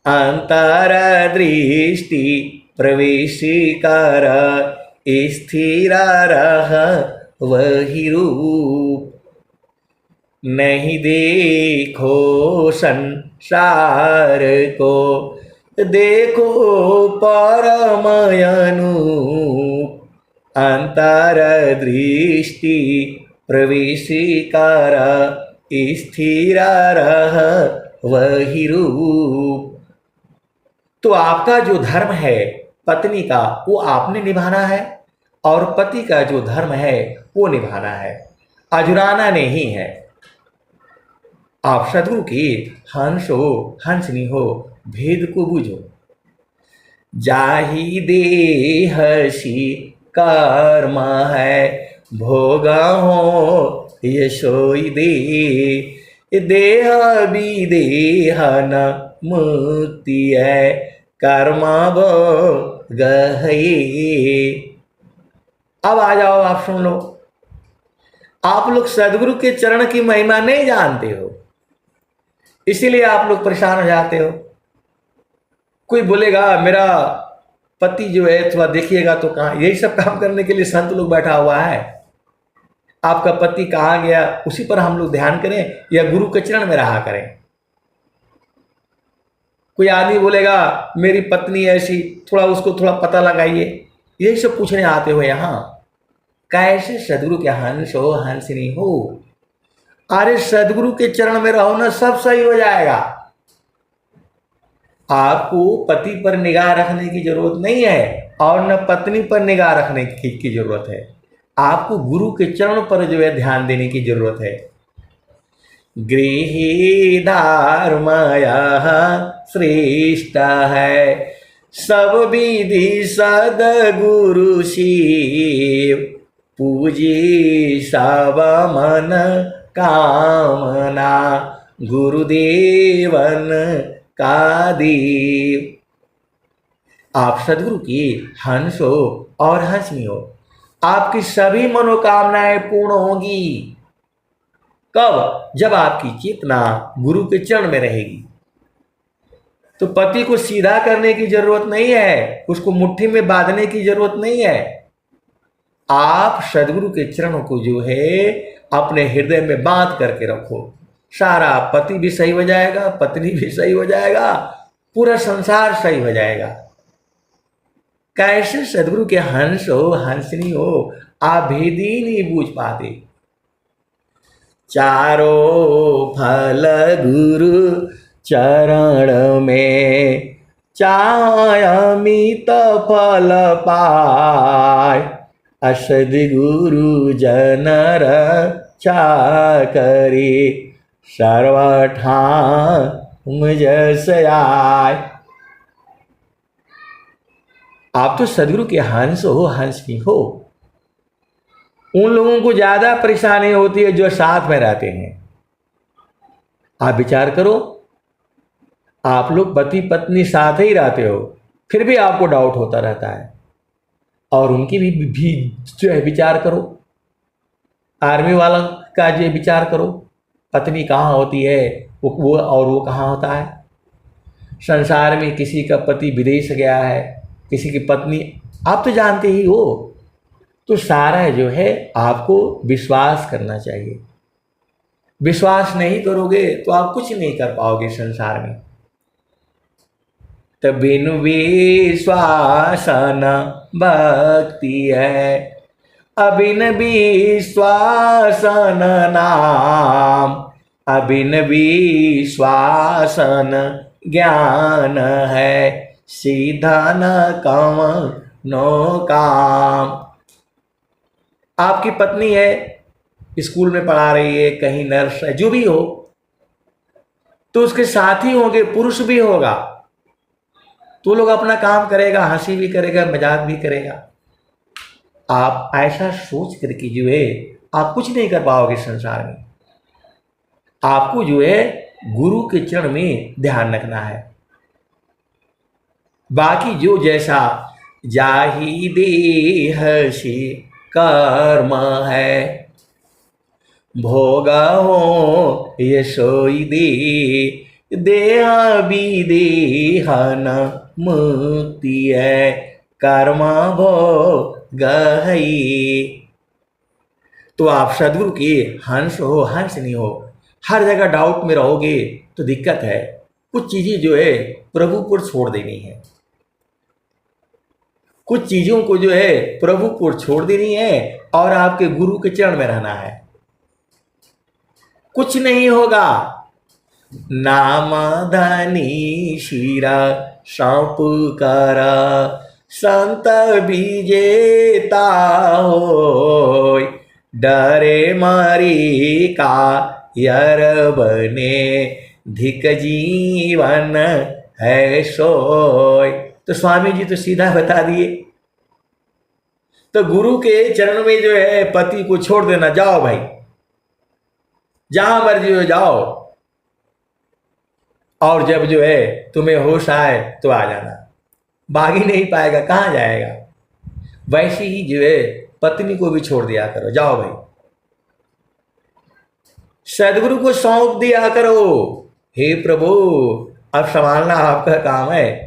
अंतर दृष्टि प्रवेश कर, स्थिर रह वही रूप। नहीं देखो संसार को, देखो परमयनु, अंतर दृष्टि प्रवेश कर, स्थिर रह वही रूप। तो आपका जो धर्म है पत्नी का, वो आपने निभाना है, और पति का जो धर्म है वो निभाना है, अजुराना नहीं है। आप सदगुरु की हंस हो, हंसनी हो, भेद को बूझो। जाहि देहसी कर्म है, भोगा हो यशोई दे, देह विदेह न मुक्ति है, कर्मा गहे। अब आ जाओ, आप सुन लो। आप लोग सदगुरु के चरण की महिमा नहीं जानते हो, इसीलिए आप लोग परेशान हो जाते हो। कोई बोलेगा मेरा पति जो है थोड़ा देखिएगा, तो कहाँ, यही सब काम करने के लिए संत लोग बैठा हुआ है। आपका पति कहाँ गया, उसी पर हम लोग ध्यान करें या गुरु के चरण में रहा करें। कोई आदमी बोलेगा मेरी पत्नी ऐसी, थोड़ा उसको थोड़ा पता लगाइए, यही सब पूछने आते हो यहाँ। कैसे सदगुरु के हंस हो, हंसनी हो? अरे सदगुरु के चरण में रहो ना, सब सही हो जाएगा। आपको पति पर निगाह रखने की जरूरत नहीं है, और न पत्नी पर निगाह रखने की जरूरत है। आपको गुरु के चरण पर जो है ध्यान देने की जरूरत है। गृही धर्मया श्रेष्ठ है, सब विधि सदगुरु शिव, पूजी सब मन कामना, गुरुदेवन का देव। आप सदगुरु की हंस हो और हंसनी हो, आपकी सभी मनोकामनाएं पूर्ण होंगी। कब? जब आपकी चेतना गुरु के चरण में रहेगी। तो पति को सीधा करने की जरूरत नहीं है, उसको मुट्ठी में बांधने की जरूरत नहीं है। आप सदगुरु के चरणों को जो है अपने हृदय में बांध करके रखो, सारा पति भी सही हो जाएगा, पत्नी भी सही हो जाएगा, पूरा संसार सही हो जाएगा। कैसे सदगुरु के हंस हो हंसनी हो, आप भेदी नहीं बूझ पाते। चारों फल गुरु चरण में, चाय अमित फल पाय, असद गुरु जन रक्षा करे, सर्वठाम जस आय। आप तो सदगुरु के हंस हो हंसनी हो। उन लोगों को ज्यादा परेशानी होती है जो साथ में रहते हैं। आप विचार करो, आप लोग पति पत्नी साथ ही रहते हो, फिर भी आपको डाउट होता रहता है। और उनकी भी जो है विचार करो, आर्मी वाला का जो विचार करो, पत्नी कहाँ होती है वो और वो कहाँ होता है। संसार में किसी का पति विदेश गया है, किसी की पत्नी, आप तो जानते ही हो। तो सारा जो है आपको विश्वास करना चाहिए। विश्वास नहीं करोगे तो आप कुछ नहीं कर पाओगे संसार में। तब बिनु विश्वास न भक्ति है, अबिन विश्वास न नाम, अबिन विश्वास न ज्ञान है, सीधा न कवनो काम। आपकी पत्नी है, स्कूल में पढ़ा रही है, कहीं नर्स है, जो भी हो, तो उसके साथी होंगे, पुरुष भी होगा, तो लोग अपना काम करेगा, हंसी भी करेगा, मजाक भी करेगा। आप ऐसा सोच करके जो है आप कुछ नहीं कर पाओगे संसार में। आपको जो है गुरु के चरण में ध्यान रखना है। बाकी जो जैसा जाहि देह से कर्म है, भोग हो ये सोई दे, देह विदेहन मुक्ति है, कर्म भोग है। तो आप सदगुरु के हंस हो हंस नहीं हो, हर जगह डाउट में रहोगे तो दिक्कत है। कुछ चीजें जो है प्रभु पर छोड़ देनी है, कुछ चीजों को जो है प्रभु पर छोड़ देनी है और आपके गुरु के चरण में रहना है। कुछ नहीं होगा। नाम धनी शिरा सौंप कर, संत विजेता हो, डरे मारी का यर बने, धिक जीवन है सोय। तो स्वामी जी तो सीधा बता दिए। तो गुरु के चरण में जो है पति को छोड़ देना, जाओ भाई जहां मर्जी हो जाओ, और जब जो है तुम्हें होश आए तो आ जाना। भाग ही नहीं पाएगा, कहां जाएगा। वैसे ही जो है पत्नी को भी छोड़ दिया करो, जाओ भाई सदगुरु को सौंप दिया करो। हे प्रभु अब संभालना आपका काम है।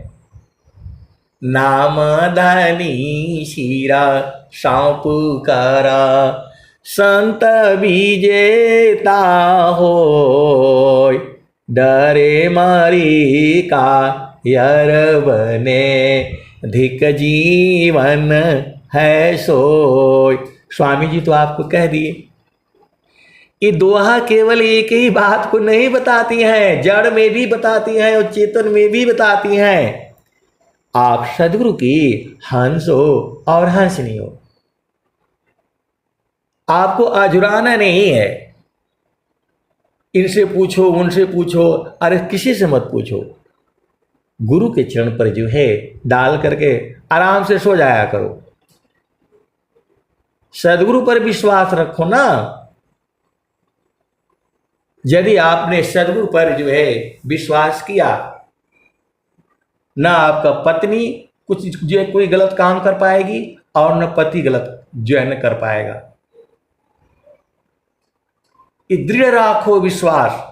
नाम धनी शिरा सौंप करा, संत विजेता हो, डरे मारी का यर बने, धिक जीवन है सोय। स्वामी जी तो आपको कह दिए। ये दोहा केवल एक ही बात को नहीं बताती हैं, जड़ में भी बताती हैं और चेतन में भी बताती हैं। आप सदगुरु की हंस हो और हंसनी हो। आपको आजुराना नहीं है। इनसे पूछो उनसे पूछो, अरे किसी से मत पूछो। गुरु के चरण पर जो है डाल करके आराम से सो जाया करो। सदगुरु पर विश्वास रखो ना। यदि आपने सदगुरु पर जो है विश्वास किया, ना आपका पत्नी कुछ जो है कोई गलत काम कर पाएगी और न पति गलत जो है न कर पाएगा। ये दृढ़ राखो विश्वास।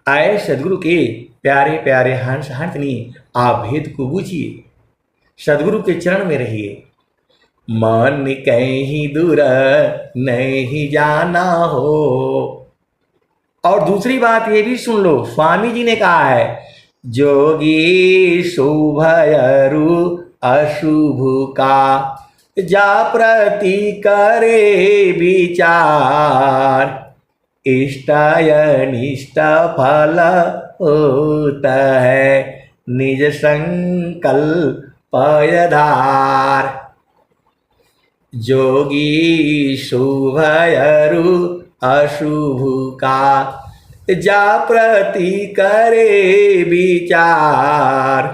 आए सदगुरु के प्यारे प्यारे हंस हंसनी, आप भेद को बूझिए, सदगुरु के चरण में रहिए। मन कहीं दूर नहीं जाना हो। और दूसरी बात ये भी सुन लो, स्वामी जी ने कहा है, जोगी शुभ अरु अशुभ का जा प्रति करे विचार, इष्ट अनिष्ट फल होता है निज संकल्प आधार। जोगी शुभ अरु अशुभ का जा प्रति करे विचार,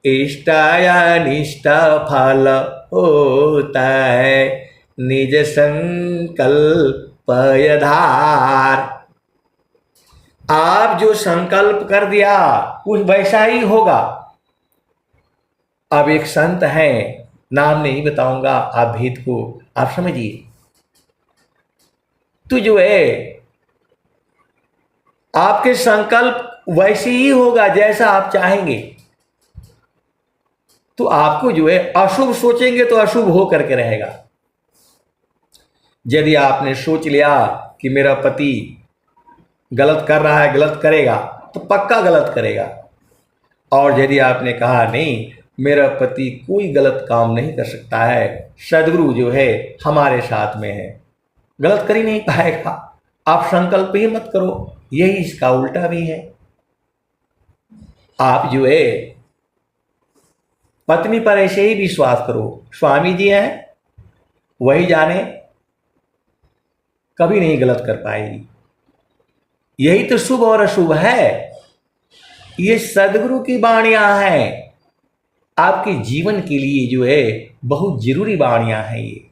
इष्ट अनिष्ट फल होता है निज संकल्प आधार। आप जो संकल्प कर दिया कुछ वैसा ही होगा। अब एक संत हैं, नाम नहीं बताऊंगा, आप भेद को आप समझिए। तो जो है आपके संकल्प वैसे ही होगा जैसा आप चाहेंगे। तो आपको जो है अशुभ सोचेंगे तो अशुभ हो करके रहेगा। यदि आपने सोच लिया कि मेरा पति गलत कर रहा है, गलत करेगा, तो पक्का गलत करेगा। और यदि आपने कहा नहीं, मेरा पति कोई गलत काम नहीं कर सकता है, सदगुरु जो है हमारे साथ में है, गलत कर ही नहीं पाएगा, आप संकल्प ही मत करो। यही इसका उल्टा भी है। आप जो है पत्नी पर ऐसे ही विश्वास करो, स्वामी जी हैं वही जाने, कभी नहीं गलत कर पाएगी। यही तो शुभ और अशुभ है। ये सदगुरु की वाणियां हैं, आपके जीवन के लिए जो है बहुत जरूरी वाणियां हैं। ये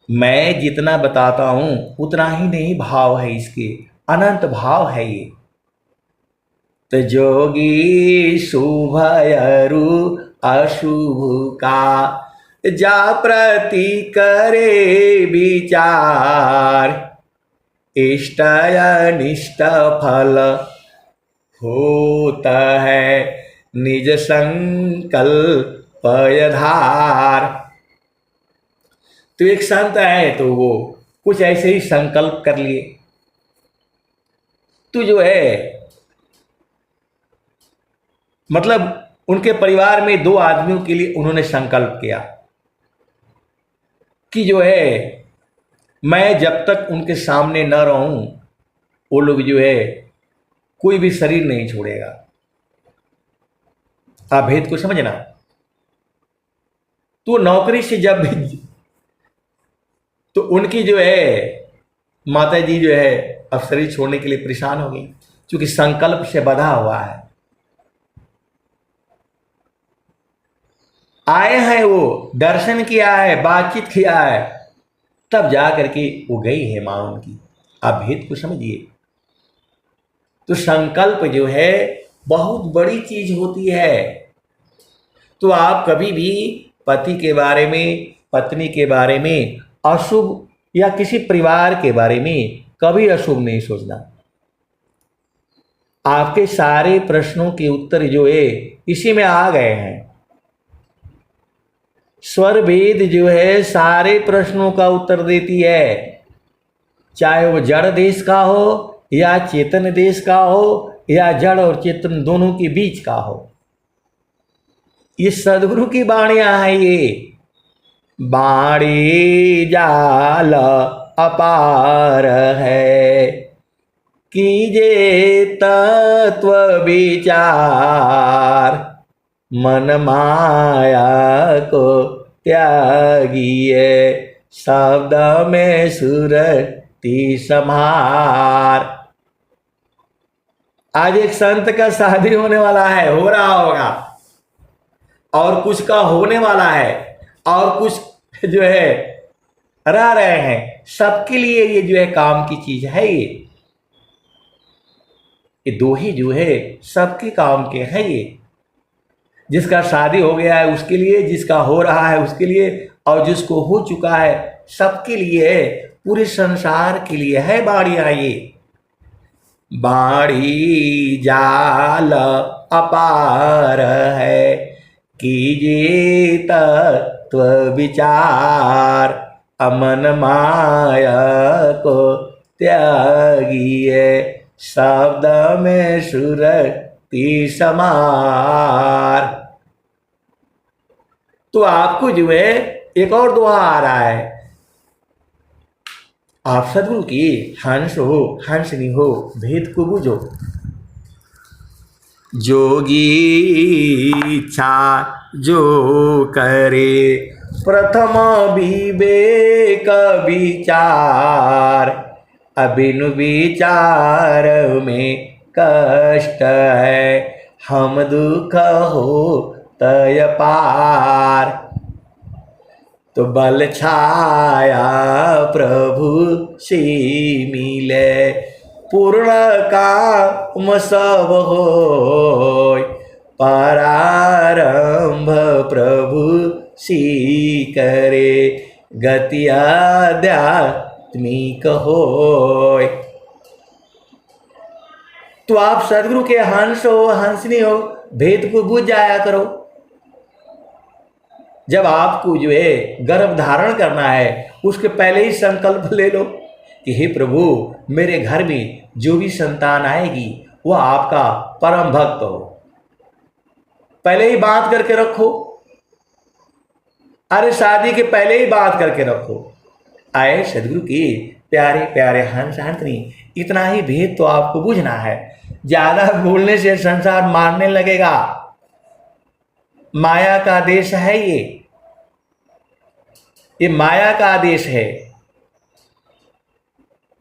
मैं जितना बताता हूं उतना ही नहीं भाव है इसके, अनंत भाव है ये। तो जोगी शुभ अरु अशुभ का जा प्रति करे विचार, इष्ट अनिष्ट फल होता है निज संकल्प आधार। तो एक संत है तो वो कुछ ऐसे ही संकल्प कर लिए। तो जो है मतलब उनके परिवार में 2 आदमियों के लिए उन्होंने संकल्प किया कि जो है मैं जब तक उनके सामने न रहूं वो लोग जो है कोई भी शरीर नहीं छोड़ेगा। आप भेद को समझना। तो नौकरी से जब भी तो उनकी जो है माता जी जो है अब शरीर छोड़ने के लिए परेशान हो गई, क्योंकि संकल्प से बंधा हुआ है। आए हैं वो, दर्शन किया है, बातचीत किया है, तब जा करके वो गई है मां उनकी। आप भेद को समझिए। तो संकल्प जो है बहुत बड़ी चीज होती है। तो आप कभी भी पति के बारे में, पत्नी के बारे में अशुभ या किसी परिवार के बारे में कभी अशुभ नहीं सोचना। आपके सारे प्रश्नों के उत्तर जो है इसी में आ गए हैं। स्वर वेद जो है सारे प्रश्नों का उत्तर देती है, चाहे वो जड़ देश का हो या चेतन देश का हो या जड़ और चेतन दोनों के बीच का हो। ये सदगुरु की वाणियां हैं। ये बाणी जाल अपार है, कीजे तत्व विचार, मन माया को त्यागिए, शब्द में सुरति समार। आज एक संत का शादी होने वाला है, हो रहा होगा, और कुछ का होने वाला है, और कुछ जो है रह रहे हैं। सबके लिए ये जो है काम की चीज है। ये दो ही जो है सबके काम के हैं। ये जिसका शादी हो गया है उसके लिए, जिसका हो रहा है उसके लिए, और जिसको हो चुका है सबके लिए पूरे संसार के लिए है बाणियां ये। बाणी जाल अपार है, कीजिए तत्व विचार, अमन माया को त्यागिए, शब्द में सुरति समार। तो आपको जो है एक और दोहा आ रहा है, आप सदगुरु की हंस हो हंसनी हो, भेद को बूझो। जोगी इच्छा जो करे, प्रथम विवेक विचार, अबिनु विचार में कष्ट है, हम दुख हो तय पार। तो बल छाया प्रभु से मिले, पूर्ण काम सब होय, प्रारंभ प्रभु सी करे, गति आध्यात्मिक होय। तो आप सदगुरु के हंस हो हंसनी हो, भेद को बूझ जाया करो। जब आपको जो है गर्भ धारण करना है, उसके पहले ही संकल्प ले लो कि हे प्रभु, मेरे घर में जो भी संतान आएगी वह आपका परम भक्त हो। पहले ही बात करके रखो। अरे शादी के पहले ही बात करके रखो। आए सदगुरु की प्यारे प्यारे हंस हंसनी, इतना ही भेद तो आपको बुझना है। ज्यादा बोलने से संसार मारने लगेगा। माया का देश है ये माया का आदेश है।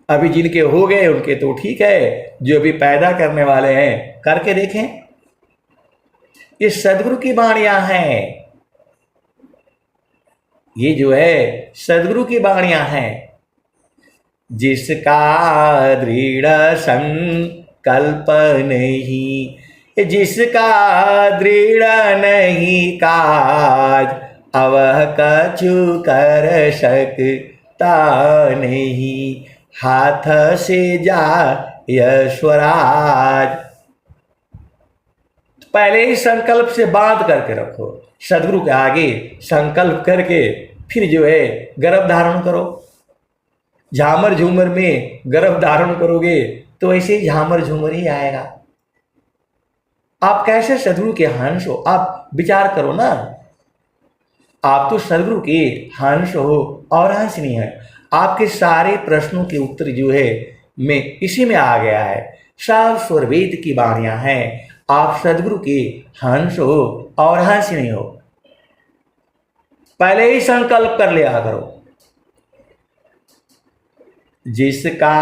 अभी जिनके हो गए उनके तो ठीक है, जो अभी पैदा करने वाले हैं करके देखें। ये सदगुरु की वाणियां हैं, ये जो है सदगुरु की वाणियां हैं। जिसका दृढ़ संकल्प नहीं, जिसका दृढ़ नहीं काज, अवह कछु कर सकता नहीं, हाथ से जा यश्वराज। पहले ही संकल्प से बांध करके रखो। सदगुरु के आगे संकल्प करके फिर जो है गर्भ धारण करो। झामर झूमर में गर्भ धारण करोगे तो ऐसे ही झामर झूमर ही आएगा। आप कैसे सदगुरु के हंस हो, आप विचार करो ना। आप तो सदगुरु के हंस हो और हंसनी है। आपके सारे प्रश्नों के उत्तर जो है में इसी में आ गया है। सब स्वर वेद की वाणियां हैं। आप सदगुरु के हंस हो और हंसनी हो। पहले ही संकल्प कर लिया करो। जिसका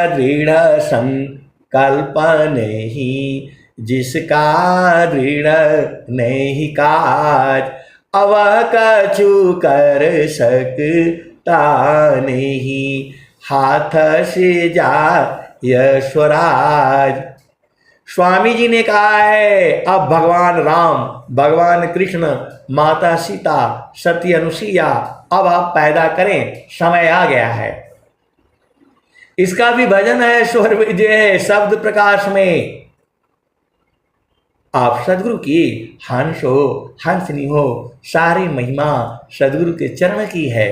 दृढ़ संकल्प नहीं, जिसका दृढ़ नहीं काज, अवह कछु कर सकता नहीं, हाथ से जा यश्वराज। स्वामी जी ने कहा है, अब भगवान राम, भगवान कृष्ण, माता सीता, सती अनुसुईया अब आप पैदा करें, समय आ गया है। इसका भी भजन है स्वर जो है शब्द प्रकाश में। आप सदगुरु की हंस हो हंसनी हो, सारी महिमा सदगुरु के चरण की है।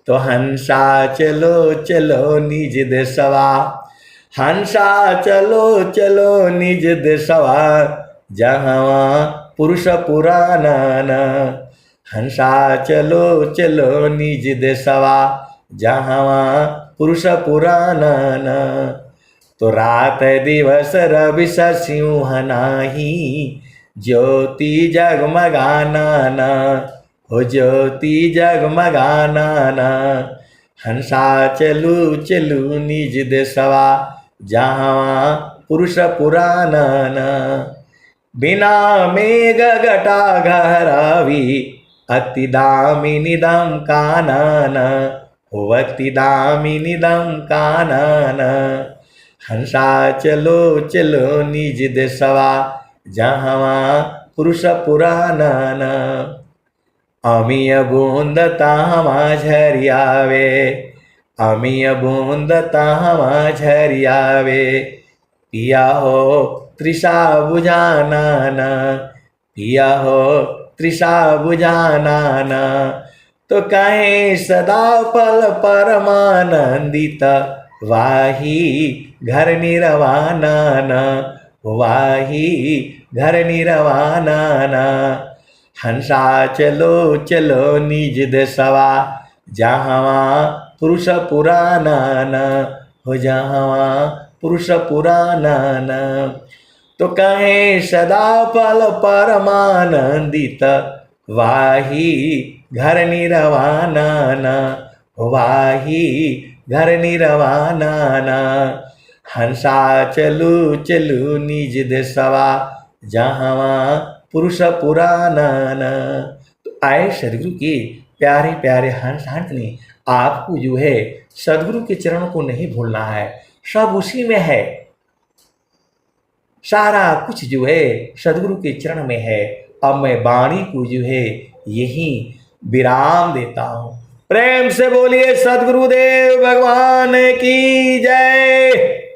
तो हंसा चलो चलो निज देशवा, हंसा चलो चलो निज देशवा, जहाँ पुरुष पुराना। हंसा चलो चलो निज देशवा, जहाँ पुरुष पुराना। तो रात दिवस रवि सिंह नाही, ज्योति जगमगाना हो ज्योति जगमगाना। हंसा चलू चलू निज देशवा, जहाँ पुरुष पुराना। बिना मेघ घटा घरावी, अति दामिनी दम कानना हो अति दामिनी दम कानना। हंसा चलो चलो निज देशवा, जहाँ पुरुष पुराना। अमीय बूंद तामा झरियावे, अमीय बूंद ताहवा झरियावे, पिया हो तृषा बुझाना ना, पिया हो तृषा बुझाना ना। तो कहे सदा पल परमानंदित, वाही घर निरवाना ना, वाही घर निरवाना ना। हंसा चलो चलो निज देशवा, जहाँ पुरुष पुराना न हो, जहाँ पुरुष पुराना न। तो कहे सदा पल परमानंदित, वाही घर निरवाना न, वाही घर निरवाना न। हंसा चलू चलू निज देशवा, जहाँ पुरुष पुराना न। तो आए सदगुरु के प्यारे प्यारे हंस हंस ने आपको जो है सदगुरु के चरणों को नहीं भूलना है, सब उसी में है, सारा कुछ जो है सदगुरु के चरण में है। अब मैं वाणी को जो है यही विराम देता हूं। प्रेम से बोलिए सदगुरुदेव भगवान की जय।